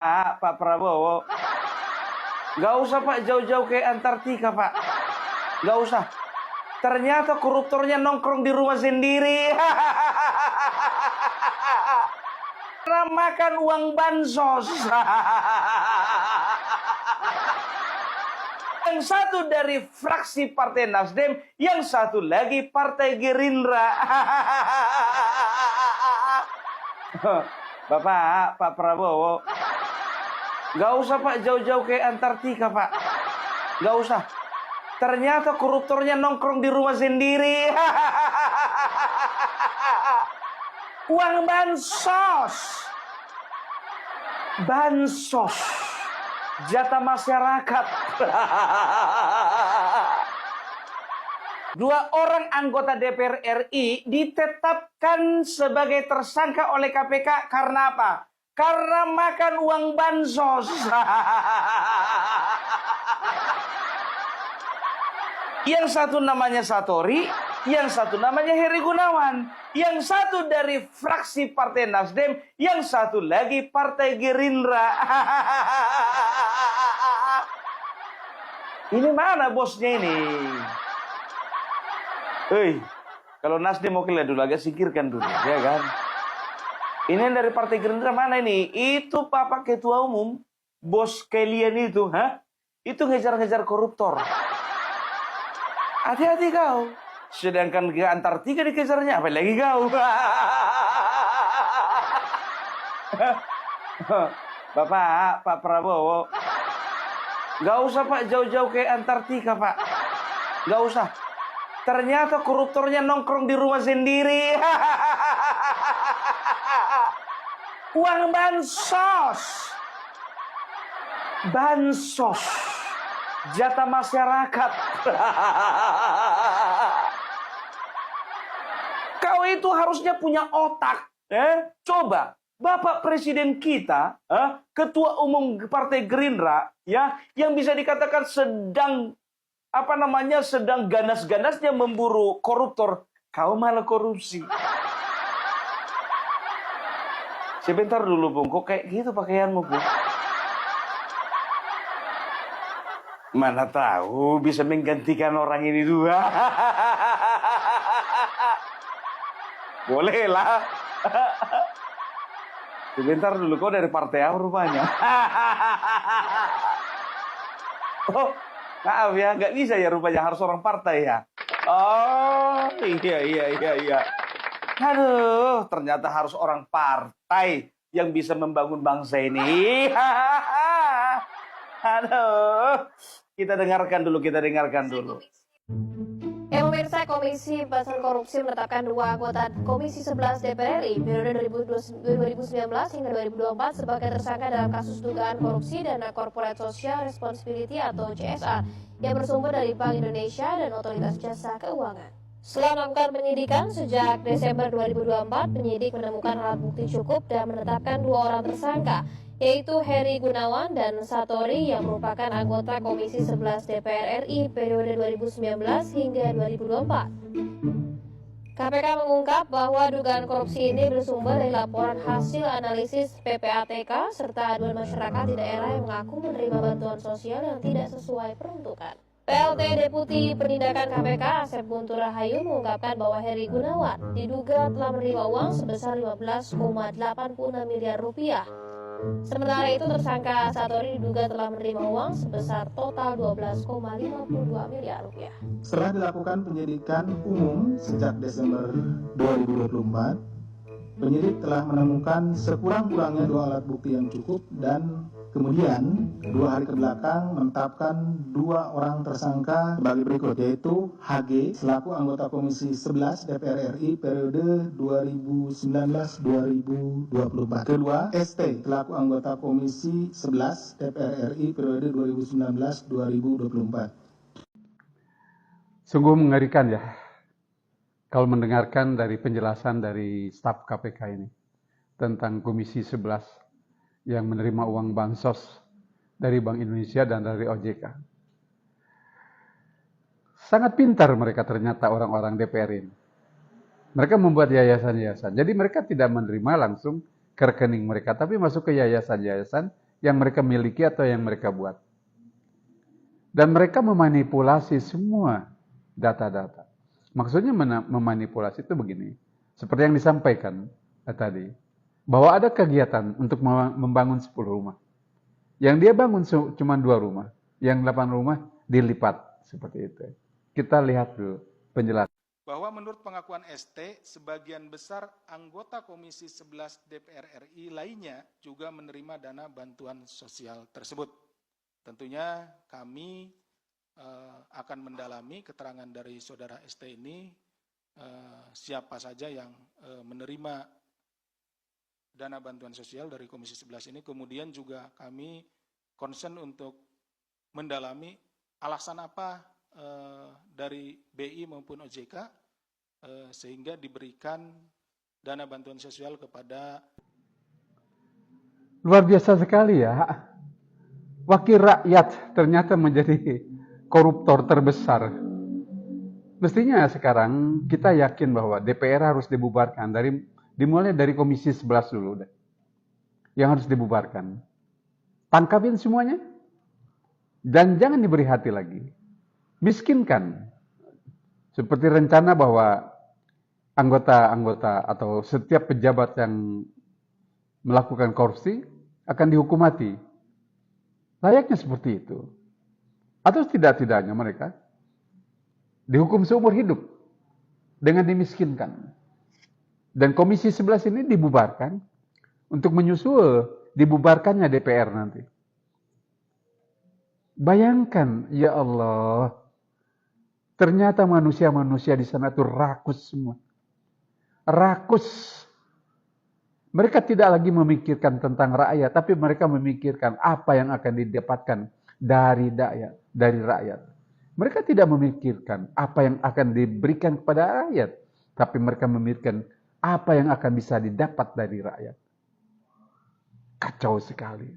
Pak Prabowo. Gak usah Pak jauh-jauh ke Antartika Pak. Gak usah. Ternyata koruptornya nongkrong di rumah sendiri. Karena makan uang bansos. Yang satu dari fraksi Partai Nasdem, yang satu lagi Partai Gerindra. Pak Prabowo. Gak usah Pak jauh-jauh ke Antartika Pak. Gak usah. Ternyata koruptornya nongkrong di rumah sendiri. Uang bansos. Bansos. Jatah masyarakat. Dua orang anggota DPR RI ditetapkan sebagai tersangka oleh KPK karena apa? Karena makan uang bansos. Yang satu namanya Satori, yang satu namanya Heri Gunawan. Yang satu dari fraksi Partai Nasdem, yang satu lagi Partai Gerindra. Ini mana bosnya ini? Hei, kalau Nasdem oke lah dulu, agak singkirkan dulu, ya kan? Ini yang dari Partai Gerindra mana ini? Itu Bapak Ketua Umum, bos kalian itu, itu ngejar-ngejar koruptor. Hati-hati kau. Sedangkan ke Antartika dikejarnya, apa lagi kau? Pak Prabowo. Gak usah Pak jauh-jauh ke Antartika Pak. Gak usah. Ternyata koruptornya nongkrong di rumah sendiri. Uang bansos. Bansos. Jatah masyarakat. Kau itu harusnya punya otak. Coba. Bapak Presiden kita, Ketua Umum Partai Gerindra, ya, yang bisa dikatakan sedang sedang ganas-ganasnya memburu koruptor, kau malah korupsi. Sebentar dulu, Bung, kok kayak gitu pakaianmu, Bung? Mana tahu bisa menggantikan orang ini dua. Boleh lah. Sebentar dulu, kau dari partai apa rupanya? Oh, maaf ya, nggak bisa ya rupanya, harus orang partai ya. Oh, iya. Aduh, ternyata harus orang partai yang bisa membangun bangsa ini. Aduh, kita dengarkan dulu. Pemirsa, Komisi Pemberantasan Korupsi menetapkan dua anggota Komisi 11 DPR RI periode 2019 hingga 2024 sebagai tersangka dalam kasus dugaan korupsi dana Corporate Social Responsibility atau CSR yang bersumber dari Bank Indonesia dan Otoritas Jasa Keuangan. Setelah melakukan penyidikan sejak Desember 2024, penyidik menemukan alat bukti cukup dan menetapkan dua orang tersangka, yaitu Heri Gunawan dan Satori yang merupakan anggota Komisi 11 DPR RI periode 2019 hingga 2024. KPK mengungkap bahwa dugaan korupsi ini bersumber dari laporan hasil analisis PPATK serta aduan masyarakat di daerah yang mengaku menerima bantuan sosial yang tidak sesuai peruntukan. PLT Deputi Penindakan KPK Asep Guntur Rahayu mengungkapkan bahwa Heri Gunawan diduga telah menerima uang sebesar 15,86 miliar rupiah. Sementara itu tersangka Satori diduga telah menerima uang sebesar total 12,52 miliar rupiah. Setelah dilakukan penyidikan umum sejak Desember 2024, penyidik telah menemukan sekurang-kurangnya dua alat bukti yang cukup dan kemudian 2 hari kebelakang menetapkan dua orang tersangka sebagai berikut, yaitu HG selaku anggota Komisi 11 DPR RI periode 2019-2024. Kedua, ST selaku anggota Komisi 11 DPR RI periode 2019-2024. Sungguh mengerikan ya kalau mendengarkan dari penjelasan dari staf KPK ini tentang Komisi 11 yang menerima uang bansos dari Bank Indonesia dan dari OJK. Sangat pintar mereka ternyata orang-orang DPR ini. Mereka membuat yayasan-yayasan. Jadi mereka tidak menerima langsung ke rekening mereka, tapi masuk ke yayasan-yayasan yang mereka miliki atau yang mereka buat. Dan mereka memanipulasi semua data-data. Maksudnya memanipulasi itu begini. Seperti yang disampaikan tadi. Bahwa ada kegiatan untuk membangun 10 rumah. Yang dia bangun cuma 2 rumah. Yang 8 rumah dilipat. Seperti itu. Kita lihat dulu penjelasan. Bahwa menurut pengakuan ST, sebagian besar anggota Komisi 11 DPR RI lainnya juga menerima dana bantuan sosial tersebut. Tentunya kami akan mendalami keterangan dari saudara ST ini, siapa saja yang menerima dana bantuan sosial dari Komisi 11 ini. Kemudian juga kami concern untuk mendalami alasan apa dari BI maupun OJK sehingga diberikan dana bantuan sosial kepada. Luar biasa sekali ya. Wakil rakyat ternyata menjadi koruptor terbesar. Mestinya sekarang kita yakin bahwa DPR harus dibubarkan. Dimulai dari Komisi 11 dulu. Yang harus dibubarkan. Tangkapin semuanya. Dan jangan diberi hati lagi. Miskinkan. Seperti rencana bahwa anggota-anggota atau setiap pejabat yang melakukan korupsi akan dihukum mati. Layaknya seperti itu. Atau tidak-tidaknya mereka dihukum seumur hidup dengan dimiskinkan. Dan Komisi 11 ini dibubarkan untuk menyusul dibubarkannya DPR nanti. Bayangkan, ya Allah, ternyata manusia-manusia di sana itu rakus semua. Rakus. Mereka tidak lagi memikirkan tentang rakyat, tapi mereka memikirkan apa yang akan didapatkan dari rakyat. Mereka tidak memikirkan apa yang akan diberikan kepada rakyat, tapi mereka memikirkan apa yang akan bisa didapat dari rakyat. Kacau sekali.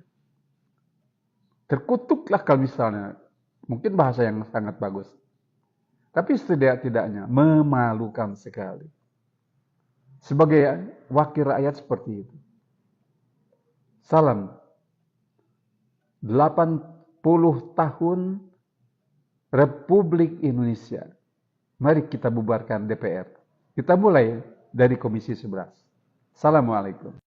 Terkutuklah kalau misalnya, mungkin bahasa yang sangat bagus. Tapi setidak-tidaknya memalukan sekali. Sebagai wakil rakyat seperti itu. Salam. 80 tahun Republik Indonesia. Mari kita bubarkan DPR. Kita mulai dari Komisi 11. Assalamualaikum.